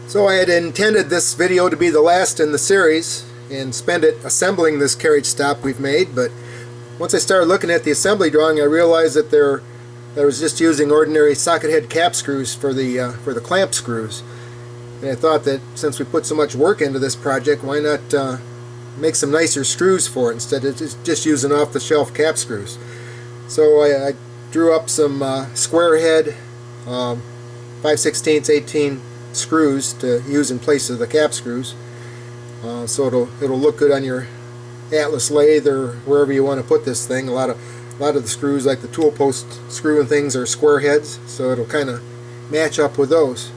So I had intended this video to be the last in the series and spend it assembling this carriage stop we've made, but once I started looking at the assembly drawing, I realized that I was just using ordinary socket head cap screws for the clamp screws. And I thought that since we put so much work into this project, why not make some nicer screws for it instead of just using off-the-shelf cap screws. So I drew up some square head 5/16, 18 screws to use in place of the cap screws. So it'll look good on your Atlas lathe or wherever you want to put this thing. A lot of the screws, like the tool post screw and things, are square heads, so it'll kind of match up with those.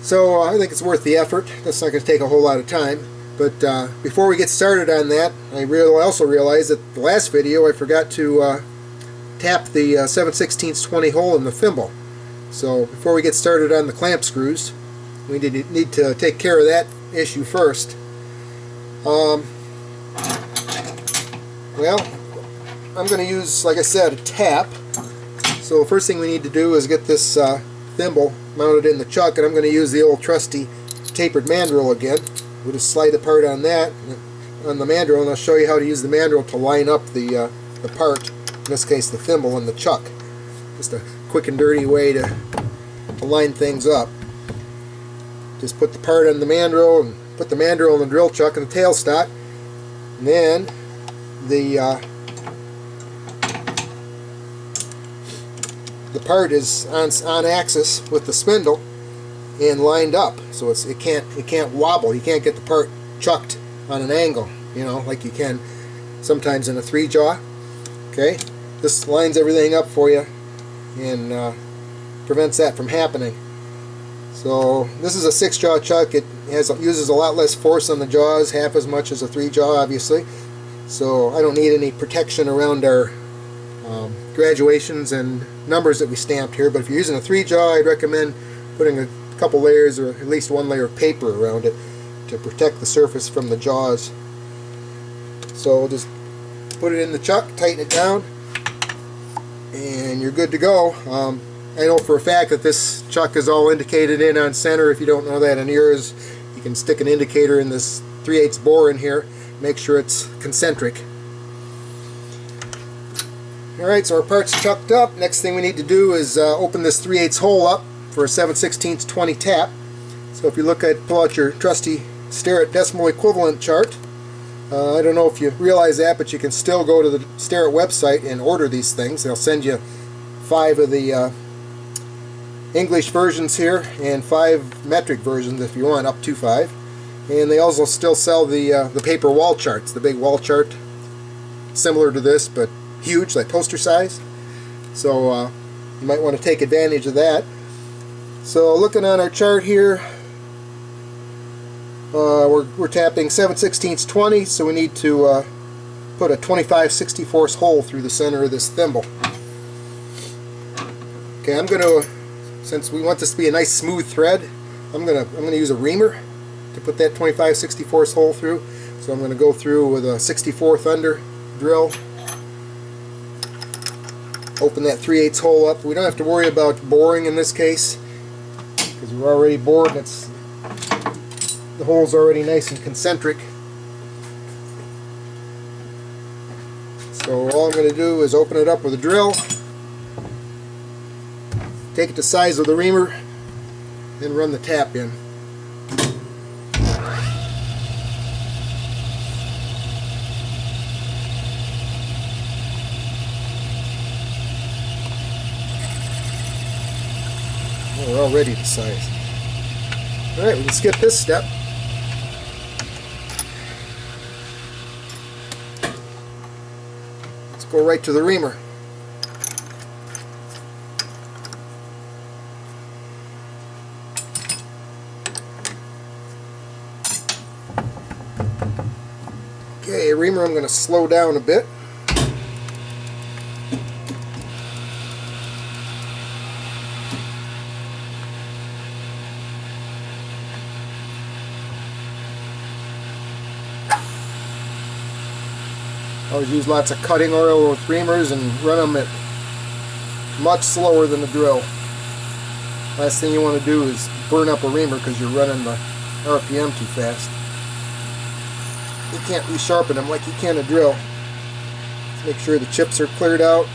So I think it's worth the effort. That's not going to take a whole lot of time. But before we get started on that, I also realized that the last video I forgot to tap the 7/16 20 hole in the thimble. So before we get started on the clamp screws, we need to take care of that issue first. Well, I'm going to use, like I said, a tap. So first thing we need to do is get this thimble mounted in the chuck, and I'm going to use the old trusty tapered mandrel again. We'll just slide the part on that, on the mandrel, and I'll show you how to use the mandrel to line up the part, in this case the thimble and the chuck. Just a quick and dirty way to line things up. Just put the part on the mandrel and put the mandrel in the drill chuck and the tailstock, and then the part is on axis with the spindle and lined up, so it can't wobble. You can't get the part chucked on an angle, you know, like you can sometimes in a 3-jaw. Okay, this lines everything up for you and prevents that from happening. So this is a 6-jaw chuck. It uses a lot less force on the jaws, half as much as a 3-jaw, obviously. So I don't need any protection around our graduations and numbers that we stamped here. But if you're using a 3-jaw, I'd recommend putting a couple layers or at least one layer of paper around it to protect the surface from the jaws. So we'll just put it in the chuck, tighten it down, and you're good to go. I know for a fact that this chuck is all indicated in on center. If you don't know that on yours, you can stick an indicator in this 3/8 bore in here, make sure it's concentric. Alright, so our part's chucked up. Next thing we need to do is open this 3/8 hole up for a 7/16 20 tap. So if you pull out your trusty Starrett decimal equivalent chart. I don't know if you realize that, but you can still go to the Starrett website and order these things. They'll send you 5 of the English versions here and 5 metric versions if you want, up to 5. And they also still sell the paper wall charts, the big wall chart, similar to this but huge, like poster size. So you might want to take advantage of that. So looking on our chart here, we're tapping 7/16 20, so we need to put a 25/64 hole through the center of this thimble. Okay, I'm going to, since we want this to be a nice smooth thread, I'm going to use a reamer to put that 25/64 hole through. So I'm going to go through with a 64 Thunder drill, open that 3/8 hole up. We don't have to worry about boring in this case because we're already bored and the hole's already nice and concentric. So all I'm going to do is open it up with a drill, take it the size of the reamer, then run the tap in. We're already the size. Alright, we can skip this step. Let's go right to the reamer. Okay, reamer, I'm going to slow down a bit. I always use lots of cutting oil with reamers and run them at much slower than the drill. Last thing you want to do is burn up a reamer because you're running the RPM too fast. You can't resharpen them like you can a drill. Let's make sure the chips are cleared out.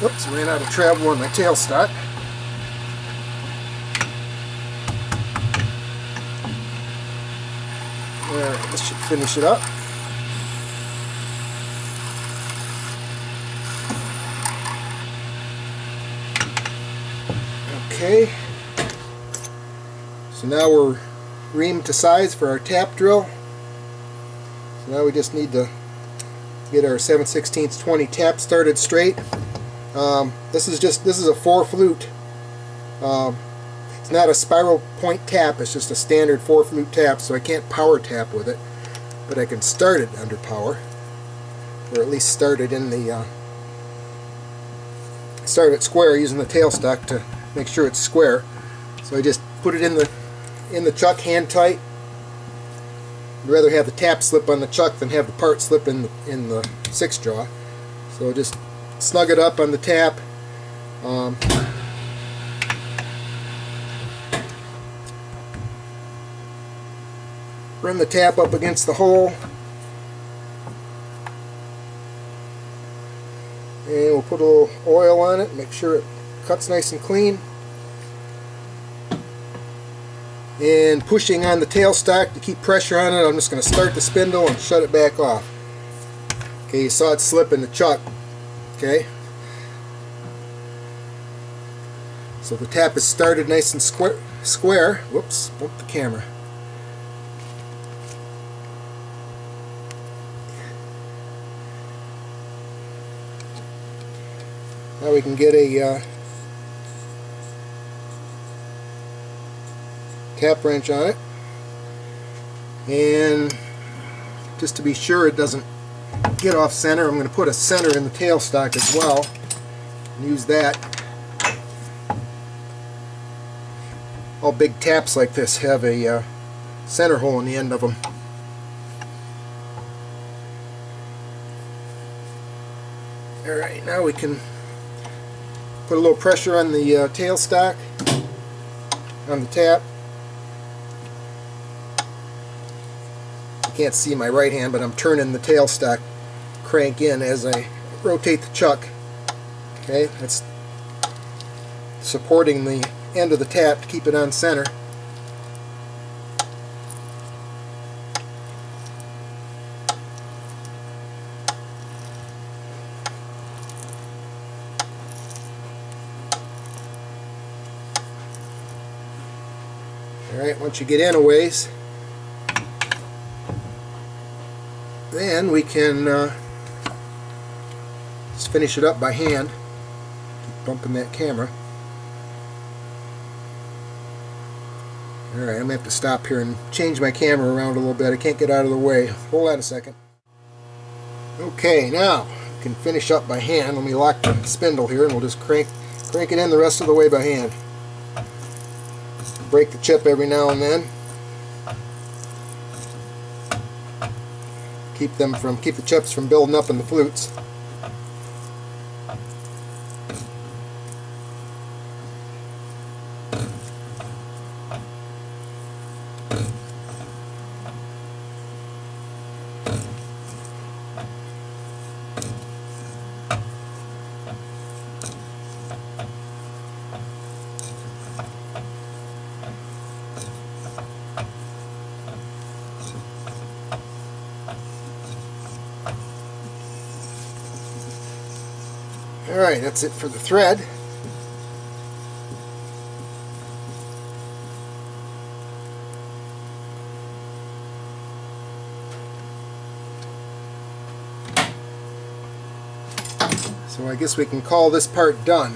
Oops, ran out of travel on my tailstock. Alright, this should finish it up. Okay, so now we're reamed to size for our tap drill. So now we just need to get our 7/16 20 tap started straight. This is a 4 flute. It's not a spiral point tap, it's just a standard 4 flute tap, so I can't power tap with it, but I can start it under power, or at least start it in the start it square using the tailstock to make sure it's square. So I just put it in the chuck hand tight. I'd rather have the tap slip on the chuck than have the part slip in the 6-jaw. So just snug it up on the tap. Run the tap up against the hole, and we'll put a little oil on it, make sure it cuts nice and clean. And pushing on the tailstock to keep pressure on it, I'm just going to start the spindle and shut it back off. Okay, you saw it slip in the chuck. Okay, so the tap is started nice and square. Whoops, bumped the camera. Now we can get a tap wrench on it, and just to be sure it doesn't get off center, I'm going to put a center in the tailstock as well and use that. All big taps like this have a center hole in the end of them. Alright, now we can put a little pressure on the tailstock, on the tap. You can't see my right hand, but I'm turning the tailstock crank in as I rotate the chuck. Okay, that's supporting the end of the tap to keep it on center. Alright, once you get in a ways, then we can just finish it up by hand. Keep bumping that camera. Alright, I'm going to have to stop here and change my camera around a little bit. I can't get out of the way. Hold on a second. Okay, now we can finish up by hand. Let me lock the spindle here and we'll just crank it in the rest of the way by hand. Break the chip every now and then. Keep the chips from building up in the flutes. Alright, that's it for the thread. So I guess we can call this part done.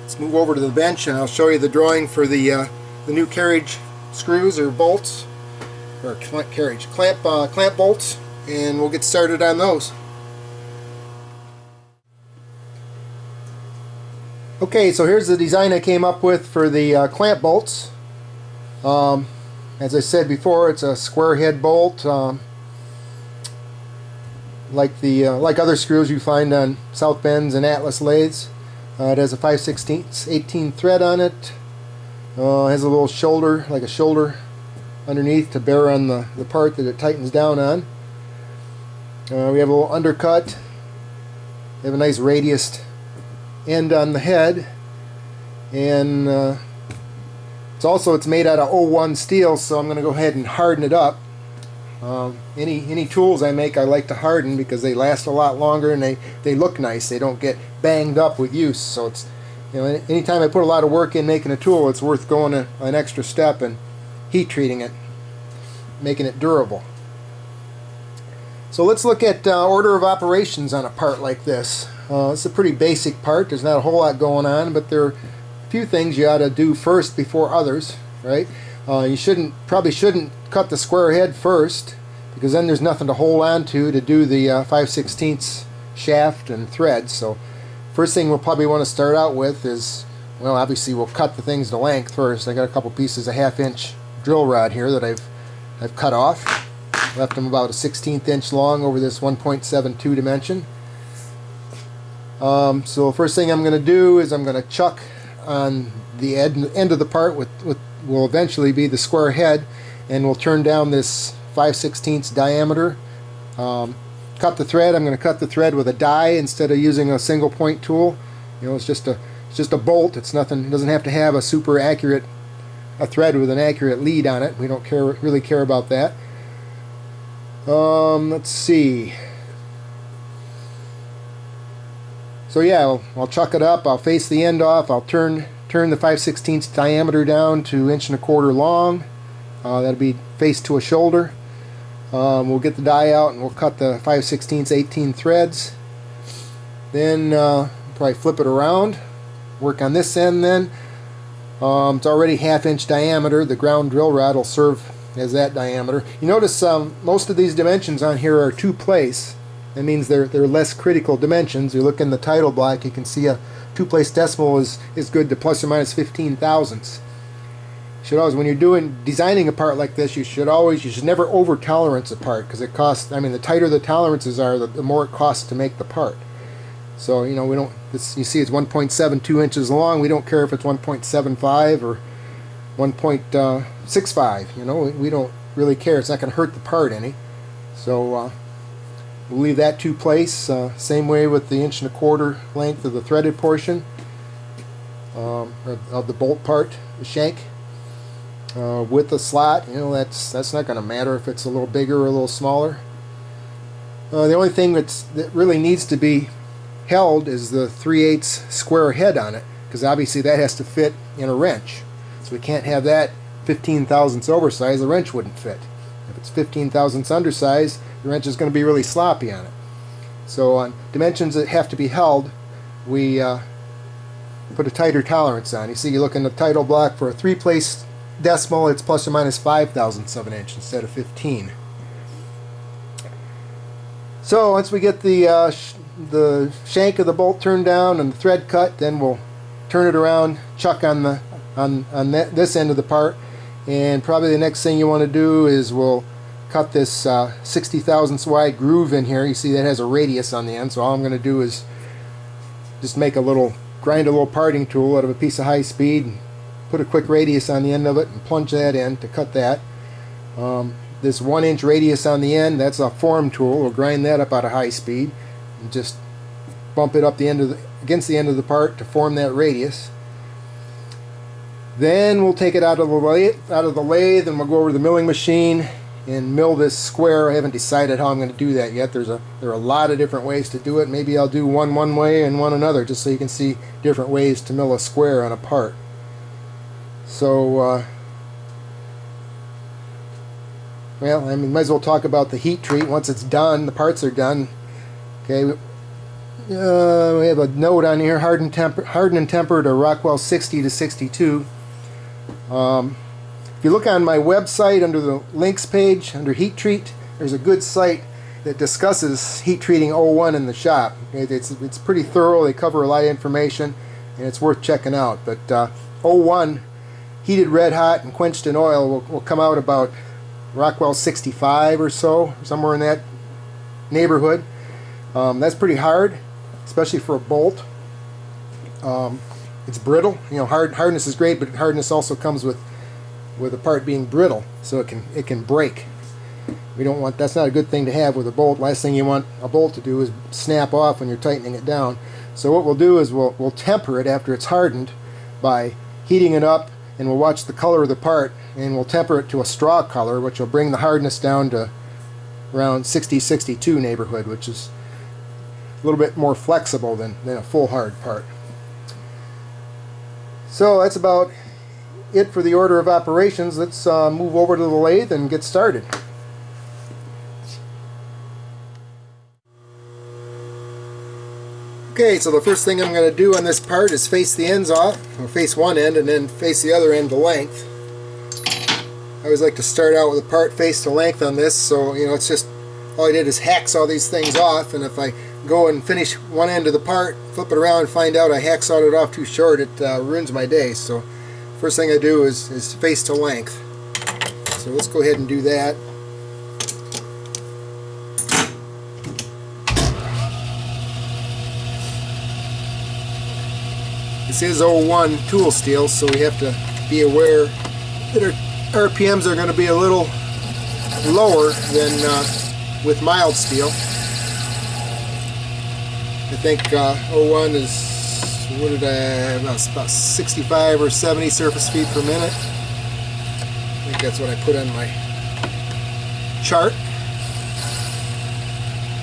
Let's move over to the bench and I'll show you the drawing for the new carriage screws or bolts, or carriage clamp bolts, and we'll get started on those. Okay, so here's the design I came up with for the clamp bolts. As I said before, it's a square head bolt. like other screws you find on South Bends and Atlas lathes. It has a 5/16 18 thread on it. Has a little shoulder, like a shoulder underneath to bear on the part that it tightens down on. We have a little undercut. We have a nice radiused end on the head, and it's made out of 01 steel, so I'm going to go ahead and harden it up. Any tools I make, I like to harden because they last a lot longer and they look nice. They don't get banged up with use. So it's, anytime I put a lot of work in making a tool, it's worth going an extra step and heat treating it, making it durable. So let's look at order of operations on a part like this. It's a pretty basic part. There's not a whole lot going on, but there are a few things you ought to do first before others, right? You probably shouldn't cut the square head first, because then there's nothing to hold on to do the 5/16 shaft and thread. So first thing we'll probably want to start out with is, well, obviously we'll cut the things to length first. I got a couple pieces of 1/2 inch drill rod here that I've cut off. Left them about a 1/16 inch long over this 1.72 dimension. So first thing I'm going to do is I'm going to chuck on the end of the part with will eventually be the square head, and we'll turn down this 5/16 diameter. Cut the thread. I'm going to cut the thread with a die instead of using a single point tool. It's just a bolt. It's nothing. It doesn't have to have a super accurate thread with an accurate lead on it. We don't really care about that. Let's see. So yeah, I'll chuck it up. I'll face the end off. I'll turn the 5/16 diameter down to 1.25 inches long. That'll be faced to a shoulder. We'll get the die out and we'll cut the 5/16 18 threads. Then probably flip it around. Work on this end then. It's already 1/2 inch diameter. The ground drill rod will serve as that diameter. You notice most of these dimensions on here are 2-place. That means they're less critical dimensions. You look in the title block, you can see a 2-place decimal is good to plus or minus 15 thousandths. You should always, when you're designing a part like this, you should never over tolerance a part, because it costs. I mean, the tighter the tolerances are, the more it costs to make the part. So we don't. You see, it's 1.72 inches long. We don't care if it's 1.75 or 1.65. We don't really care. It's not going to hurt the part any. So we'll leave that 2-place. Same way with the 1.25 inch length of the threaded portion of the bolt part, the shank. With the slot, that's not going to matter if it's a little bigger or a little smaller. The only thing that really needs to be held is the 3/8 square head on it, because obviously that has to fit in a wrench. So we can't have that 15 thousandths oversized. The wrench wouldn't fit. If it's 15 thousandths undersized, the wrench is going to be really sloppy on it. So on dimensions that have to be held, we put a tighter tolerance on. You see, you look in the title block for a 3-place decimal, it's plus or minus 5 thousandths of an inch instead of 15. So once we get the shank of the bolt turned down and the thread cut, then we'll turn it around, chuck on this end of the part, and probably the next thing you want to do is we'll cut this 60 thousandths wide groove in here. You see that has a radius on the end, so all I'm going to do is just grind a little parting tool out of a piece of high speed, and put a quick radius on the end of it and plunge that in to cut that. This 1-inch radius on the end, that's a form tool. We'll grind that up out of high speed and just bump it up against the end of the part to form that radius. Then we'll take it out of the lathe and we'll go over to the milling machine and mill this square. I haven't decided how I'm going to do that yet. There are a lot of different ways to do it. Maybe I'll do one way and one another, just so you can see different ways to mill a square on a part. So, well, I mean, might as well talk about the heat treat. Once it's done, the parts are done. Okay, we have a note on here: harden and temper to Rockwell 60 to 62. If you look on my website under the links page, under heat treat, there's a good site that discusses heat treating 01 in the shop. It's pretty thorough. They cover a lot of information, and it's worth checking out. But 01, heated red hot and quenched in oil, will come out about Rockwell 65 or so, somewhere in that neighborhood. That's pretty hard, especially for a bolt. It's brittle. You know, hardness is great, but hardness also comes with a part being brittle, so it can break. We don't want, that's not a good thing to have with a bolt. Last thing you want a bolt to do is snap off when you're tightening it down. So what we'll do is we'll temper it after it's hardened by heating it up, and we'll watch the color of the part, and we'll temper it to a straw color, which will bring the hardness down to around 60-62 neighborhood, which is a little bit more flexible than a full hard part. So that's about it for the order of operations. Let's move over to the lathe and get started. Okay, so the first thing I'm going to do on this part is face the ends off, or face one end and then face the other end to length. I always like to start out with a part face to length on this, so you know, it's just, all I did is hacksaw these things off, and if I go and finish one end of the part, flip it around and find out I hacksawed it off too short, it ruins my day. So first thing I do is face to length. So let's go ahead and do that. This is 01 tool steel, so we have to be aware that our RPMs are going to be a little lower than with mild steel. I think 01 is, what did I, about 65 or 70 surface feet per minute. I think that's what I put on my chart.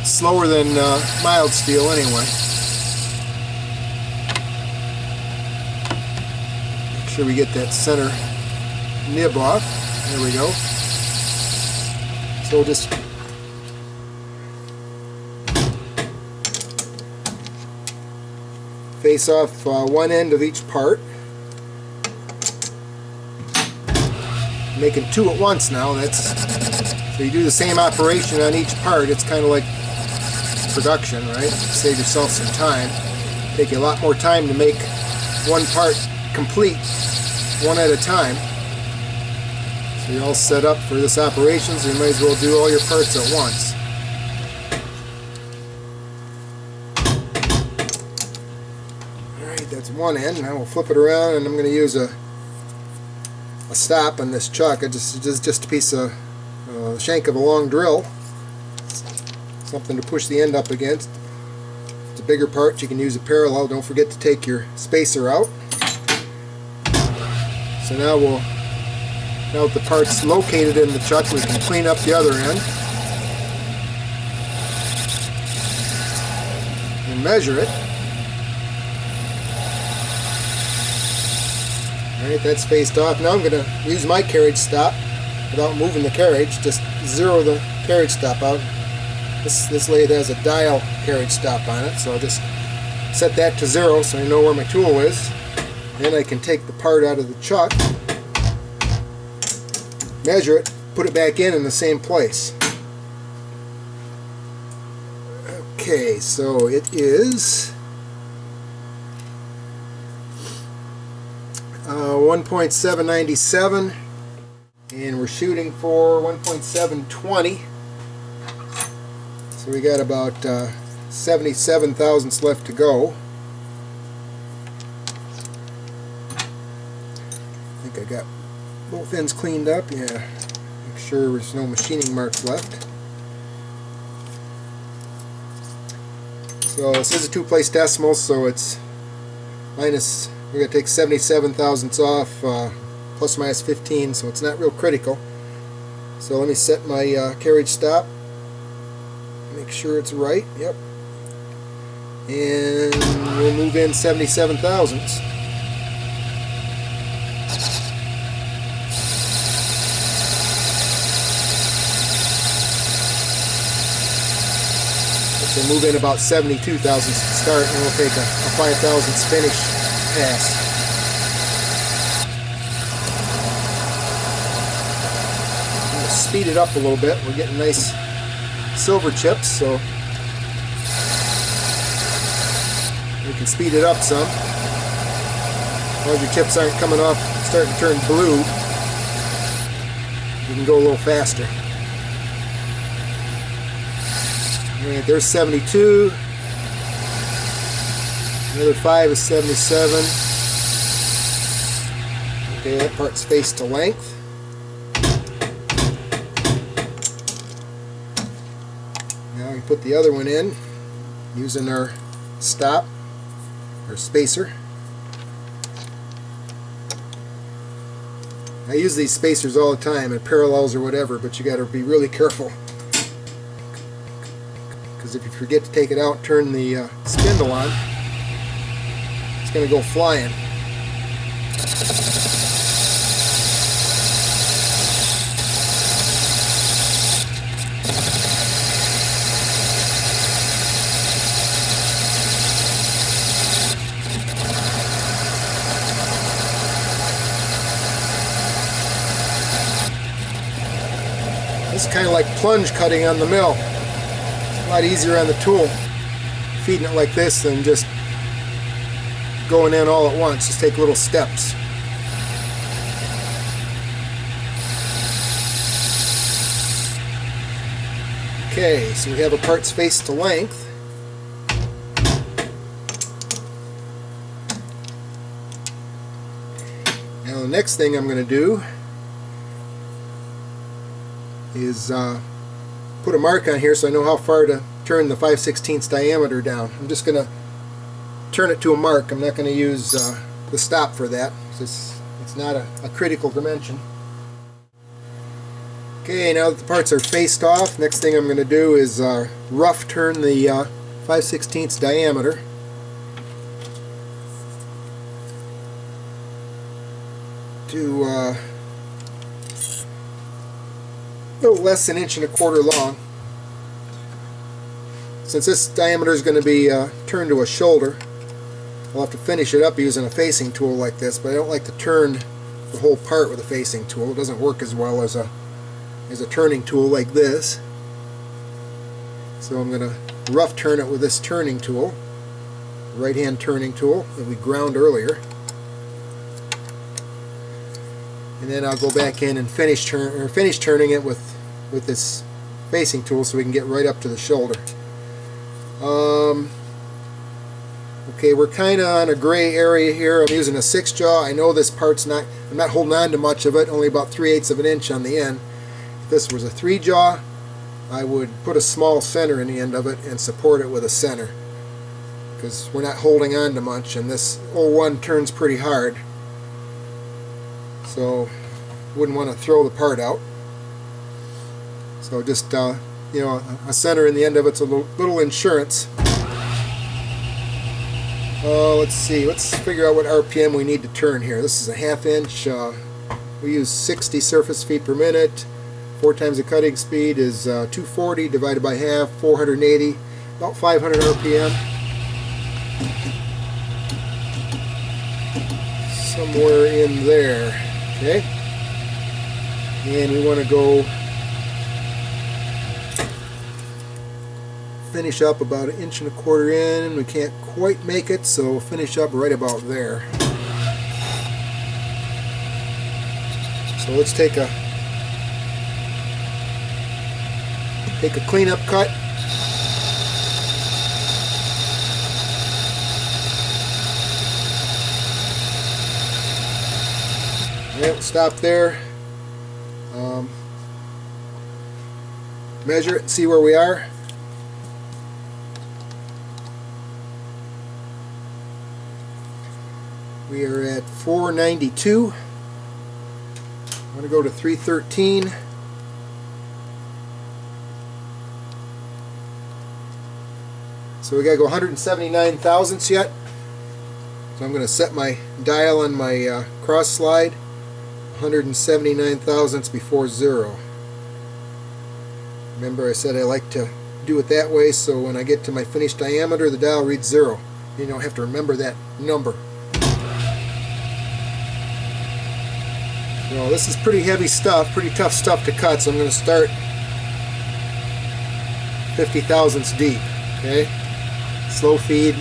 Slower than mild steel anyway. Make sure we get that center nib off. There we go. So we'll just face off one end of each part. Making two at once now. So you do the same operation on each part. It's kind of like production, right? Save yourself some time. Take you a lot more time to make one part complete one at a time. So you're all set up for this operation, so you might as well do all your parts at once. Alright, that's one end. Now we'll flip it around, and I'm going to use a stop on this chuck. Just a piece of shank of a long drill. Something to push the end up against. If it's a bigger part, you can use a parallel. Don't forget to take your spacer out. So now that the part's located in the chuck, we can clean up the other end and measure it. Alright, that's faced off. Now I'm going to use my carriage stop without moving the carriage. Just zero the carriage stop out. This lathe has a dial carriage stop on it, so I'll just set that to 0 so I know where my tool is. Then I can take the part out of the chuck, measure it, put it back in the same place. Okay, so it is 1.797, and we're shooting for 1.720. So we got about 77 thousandths left to go. I think I got both ends cleaned up. Yeah, make sure there's no machining marks left. So this is a two-place decimal, so it's minus, we're going to take 77 thousandths off, plus or minus 15, so it's not real critical. So let me set my carriage stop, make sure it's right. Yep. And we'll move in 77 thousandths. So move in about 72 thousandths to start, and we'll take a 5 thousandths finish pass. I'm going to speed it up a little bit. We're getting nice silver chips, so we can speed it up some. As long as your chips aren't coming off, starting to turn blue, you can go a little faster. Alright, there's 72. Another 5 is 77. Okay, that part's face to length. Now we put the other one in using our stop, or spacer. I use these spacers all the time in parallels or whatever, but you got to be really careful, because if you forget to take it out, turn the spindle on, it's going to go flying. This is kind of like plunge cutting on the mill. It's a lot easier on the tool, feeding it like this than just going in all at once. Just take little steps. Okay, so we have a part's face to length. Now the next thing I'm going to do is put a mark on here so I know how far to turn the 5/16 diameter down. I'm just going to turn it to a mark. I'm not going to use the stop for that. It's not a critical dimension. Okay, now that the parts are faced off, next thing I'm going to do is rough turn the 5/16 diameter. To a little less than 1.25 inches long. Since this diameter is going to be turned to a shoulder, I'll have to finish it up using a facing tool like this, but I don't like to turn the whole part with a facing tool. It doesn't work as well as a turning tool like this. So I'm going to rough turn it with this turning tool, right hand turning tool that we ground earlier. And then I'll go back in and finish turning it with this facing tool so we can get right up to the shoulder. Okay, we're kind of on a gray area here. I'm using a 6-jaw. I know this part's I'm not holding on to much of it, only about 3/8 of an inch on the end. If this was a 3-jaw, I would put a small center in the end of it and support it with a center, because we're not holding on to much, and this 01 turns pretty hard. So wouldn't want to throw the part out. So just you know, a center in the end of it's a little insurance. Let's see. Let's figure out what RPM we need to turn here. This is a 1/2 inch. We use 60 surface feet per minute. 4 times the cutting speed is 240 divided by half, 480, about 500 RPM. Somewhere in there. Okay, and we want to go finish up about 1.25 inches in. We can't quite make it, so we'll finish up right about there. So let's take a cleanup cut. We'll stop there, measure it and see where we are. We are at 492. I'm going to go to 313. So we got to go 179 thousandths yet. So I'm going to set my dial on my cross slide. 179 thousandths before 0. Remember, I said I like to do it that way, so when I get to my finished diameter, the dial reads 0. You don't have to remember that number. So this is pretty heavy stuff, pretty tough stuff to cut, so I'm going to start 50 thousandths deep. Okay, slow feed,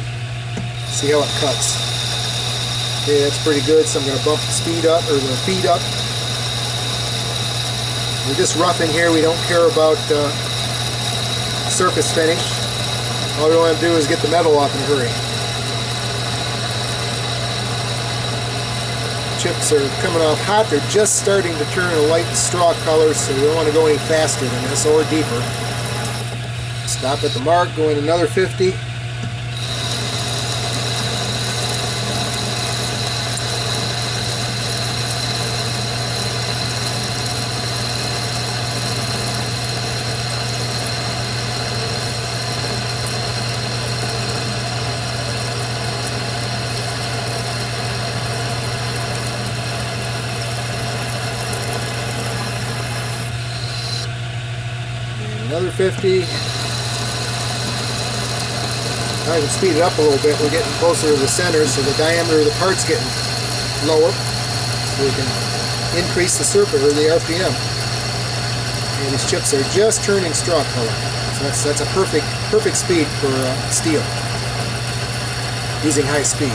see how it cuts. Okay, that's pretty good, so I'm going to bump the speed up, or the feed up. We're just roughing here, we don't care about surface finish. All we want to do is get the metal off in a hurry. Chips are coming off hot. They're just starting to turn a light straw color, so we don't want to go any faster than this or deeper. Stop at the mark, go in another 50. Another 50. Now I can speed it up a little bit. We're getting closer to the center, so the diameter of the part's getting lower. So we can increase the surface or the RPM. And these chips are just turning straw color. So that's a perfect speed for steel. Using high speed.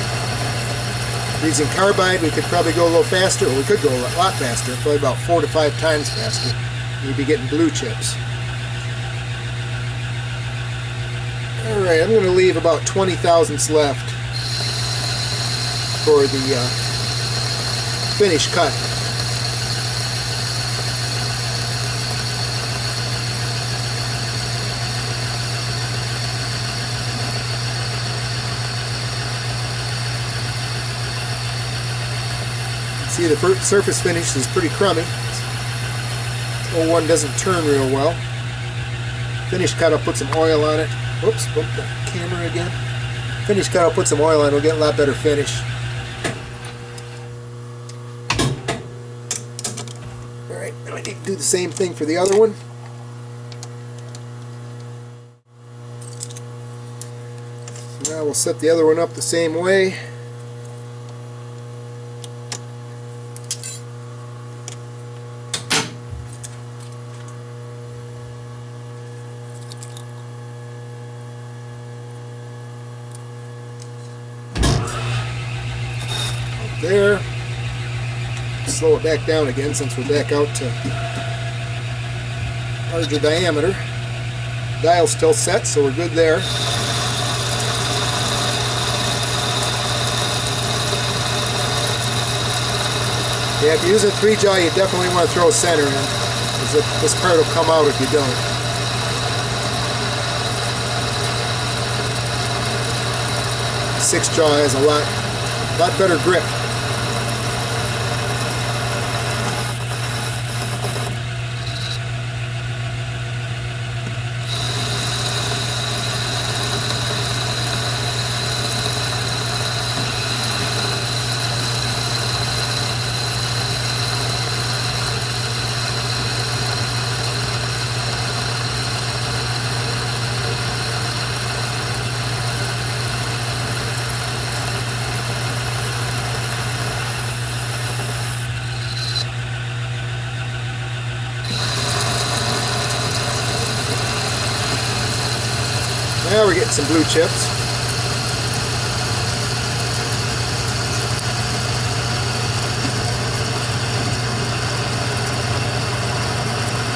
Using carbide, we could probably go a little faster, or we could go a lot faster, probably about 4 to 5 times faster. You'd be getting blue chips. Alright, I'm going to leave about 20 thousandths left for the finish cut. See, the surface finish is pretty crummy. 01 doesn't turn real well. Finish cut, I'll put some oil on it. Whoops, bump the camera again. Finish cut, I'll put some oil on it, we'll get a lot better finish. Alright, I need to do the same thing for the other one. So now we'll set the other one up the same way. There. Slow it back down again since we're back out to larger diameter. Dial's still set, so we're good there. Yeah, if you use a 3-jaw, you definitely want to throw a center in, because this part will come out if you don't. Six-jaw has a lot better grip. Now we're getting some blue chips.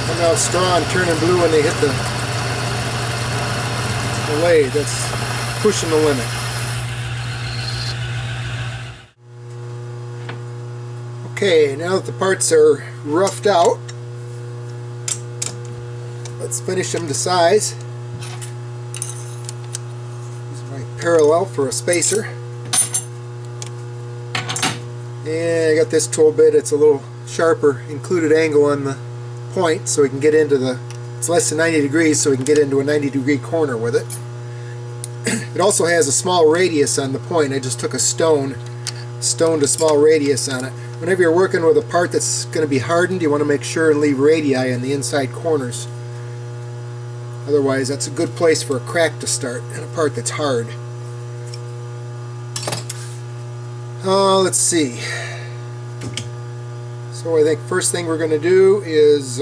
Coming out strong, turning blue when they hit the lathe. That's pushing the limit. Okay, now that the parts are roughed out, let's finish them to size. Parallel for a spacer, and I got this tool bit. It's a little sharper included angle on the point, so we can get into it's less than 90 degrees, so we can get into a 90-degree corner with it. It also has a small radius on the point. I just took a stoned a small radius on it. Whenever you're working with a part that's going to be hardened, you want to make sure and leave radii in the inside corners. Otherwise, that's a good place for a crack to start in a part that's hard. Let's see. So I think first thing we're going to do is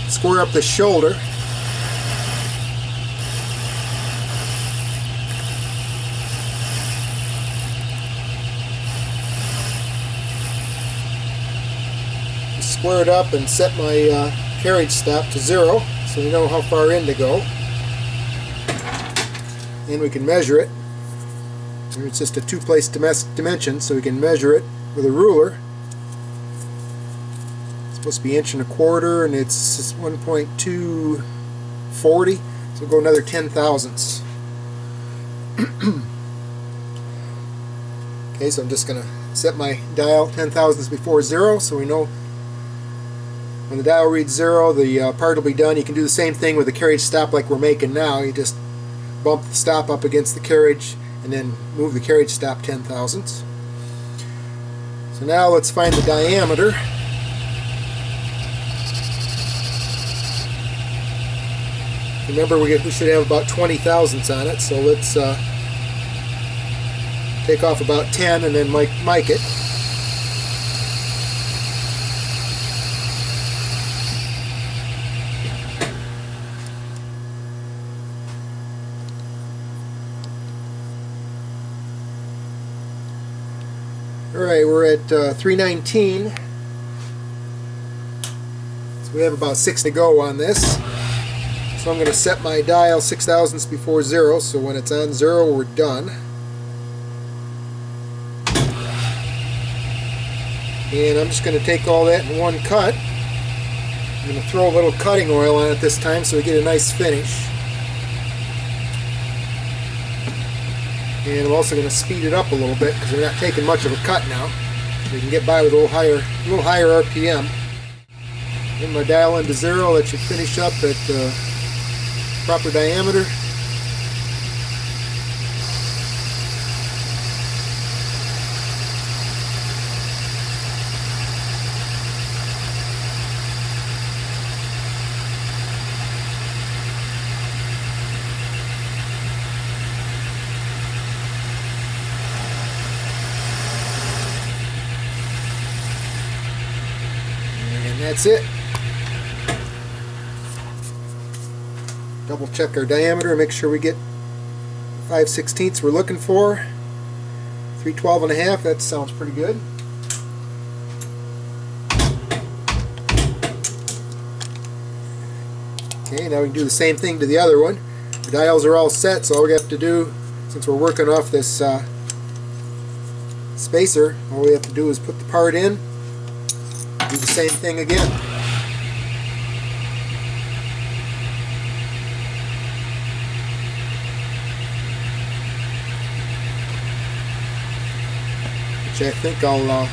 square up the shoulder. square it up and set my carriage stop to 0 so we know how far in to go. And we can measure it. It's just a two-place dimension, so we can measure it with a ruler. It's supposed to be 1¼ inch, and it's 1.240, so we'll go another 10 thousandths. Okay, so I'm just going to set my dial 10 thousandths before 0, so we know when the dial reads 0, the part will be done. You can do the same thing with the carriage stop like we're making now. You just bump the stop up against the carriage and then move the carriage stop 10 thousandths. So now let's find the diameter. Remember, we should have about 20 thousandths on it, so let's take off about 10 and then mic it. Alright, we're at 319, so we have about 6 to go on this. So I'm going to set my dial 6 thousandths before 0, so when it's on 0 we're done. And I'm just going to take all that in one cut. I'm going to throw a little cutting oil on it this time so we get a nice finish. And I'm also going to speed it up a little bit because we're not taking much of a cut now. We can get by with a little higher RPM. Bring my dial into 0. That should finish up at proper diameter. And that's it. Double check our diameter, make sure we get 5/16 we're looking for. 312.5, that sounds pretty good. Okay, now we can do the same thing to the other one. The dials are all set, so all we have to do, since we're working off this spacer, all we have to do is put the part in, do the same thing again. I think I'll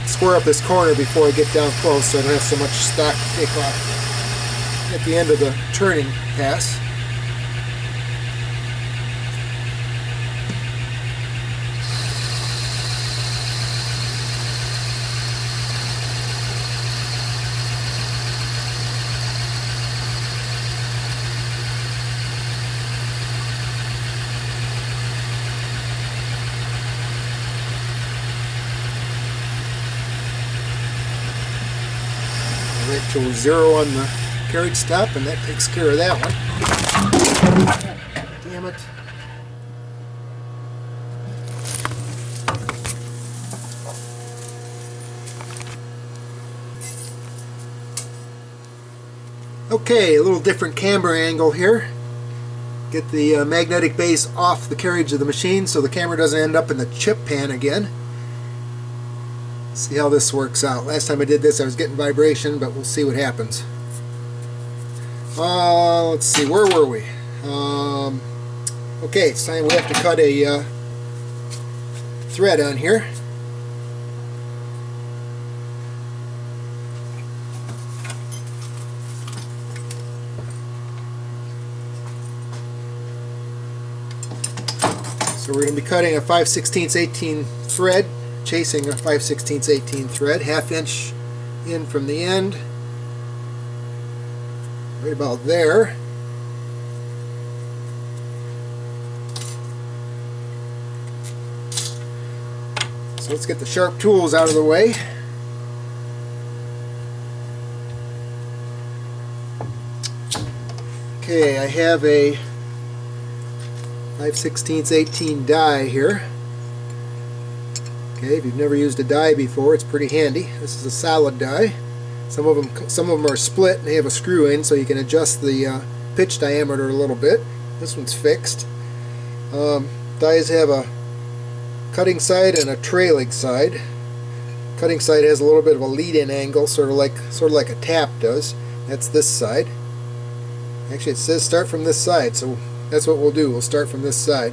square up this corner before I get down close so I don't have so much stock to take off at the end of the turning pass. Right to 0 on the carriage stop, and that takes care of that one. Damn it. Okay, a little different camera angle here. Get the magnetic base off the carriage of the machine so the camera doesn't end up in the chip pan again. See how this works out. Last time I did this I was getting vibration, but we'll see what happens. Let's see, where were we? Okay, it's time we have to cut a thread on here. So we're going to be cutting a 5/16 18 thread, chasing a 5/16 18 thread, 1/2 inch in from the end, right about there. So let's get the sharp tools out of the way. Okay, I have a 5/16 18 die here. Okay, if you've never used a die before, it's pretty handy. This is a solid die. Some of them are split and they have a screw in, so you can adjust the pitch diameter a little bit. This one's fixed. Dies have a cutting side and a trailing side. Cutting side has a little bit of a lead-in angle, sort of like a tap does. That's this side. Actually, it says start from this side, so that's what we'll do. We'll start from this side.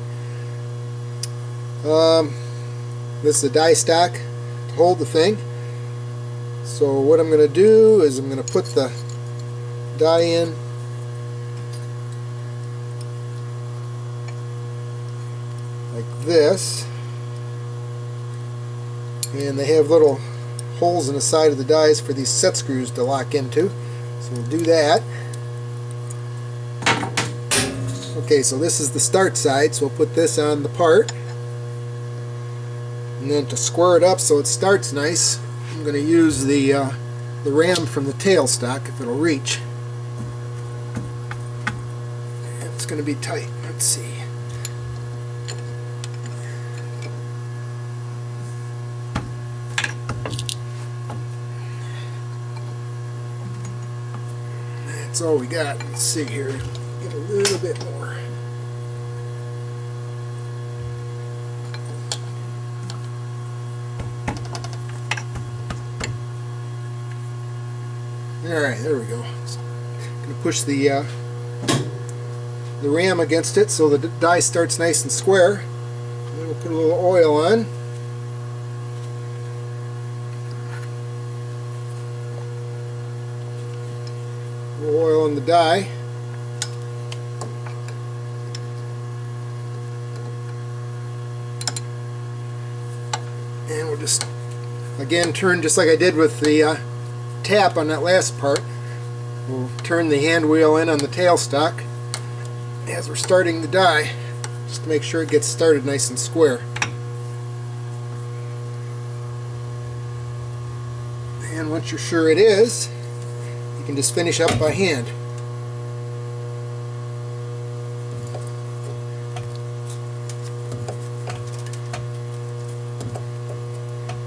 This is a die stock to hold the thing. So what I'm going to do is I'm going to put the die in like this, and they have little holes in the side of the dies for these set screws to lock into. So we'll do that. Okay, so this is the start side, so we'll put this on the part. And then to square it up so it starts nice, I'm going to use the ram from the tailstock if it'll reach. It's going to be tight. Let's see. That's all we got. Let's see here. Get a little bit more. Alright, there we go. So I'm going to push the ram against it so the die starts nice and square. And then we'll put a little oil on. A little oil on the die. And we'll just, again, turn just like I did with the tap on that last part. We'll turn the hand wheel in on the tailstock as we're starting the die, just to make sure it gets started nice and square. And once you're sure it is, you can just finish up by hand.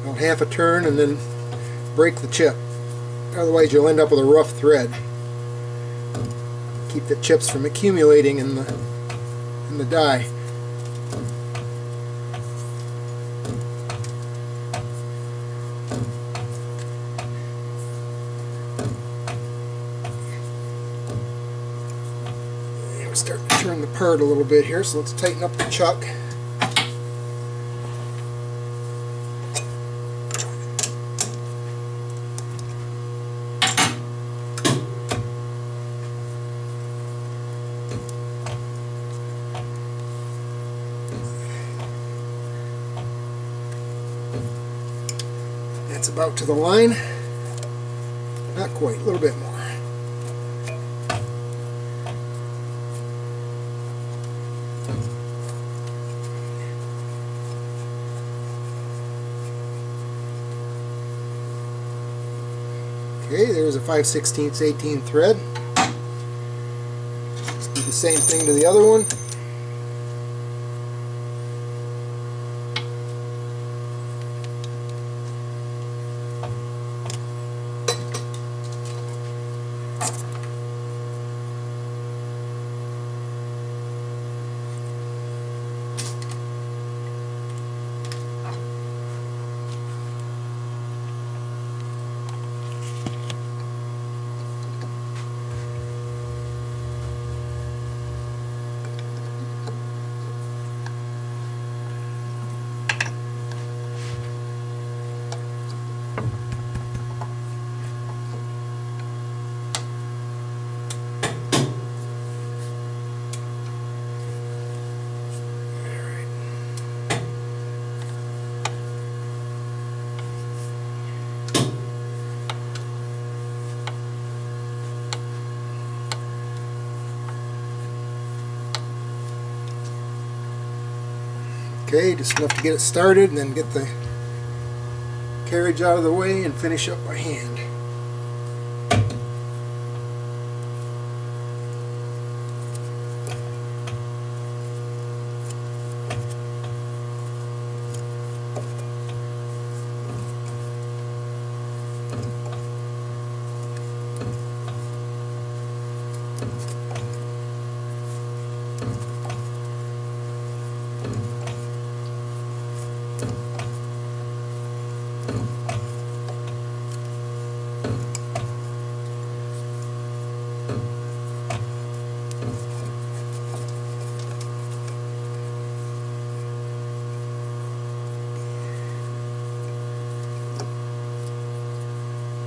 About half a turn and then break the chip. Otherwise you'll end up with a rough thread. Keep the chips from accumulating in the die. And we're starting to turn the part a little bit here, so let's tighten up the chuck. That's about to the line. Not quite, a little bit more. Okay, there's a 5/16 18 thread. Let's do the same thing to the other one. Okay, just enough to get it started and then get the carriage out of the way and finish up by hand.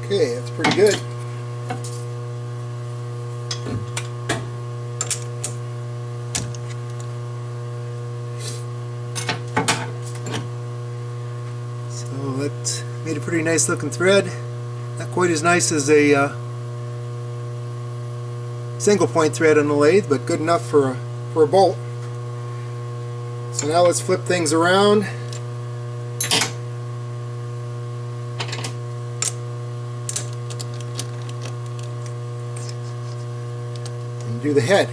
Okay, that's pretty good. So that made a pretty nice looking thread. Not quite as nice as a single point thread on the lathe, but good enough for a bolt. So now let's flip things around. And do the head.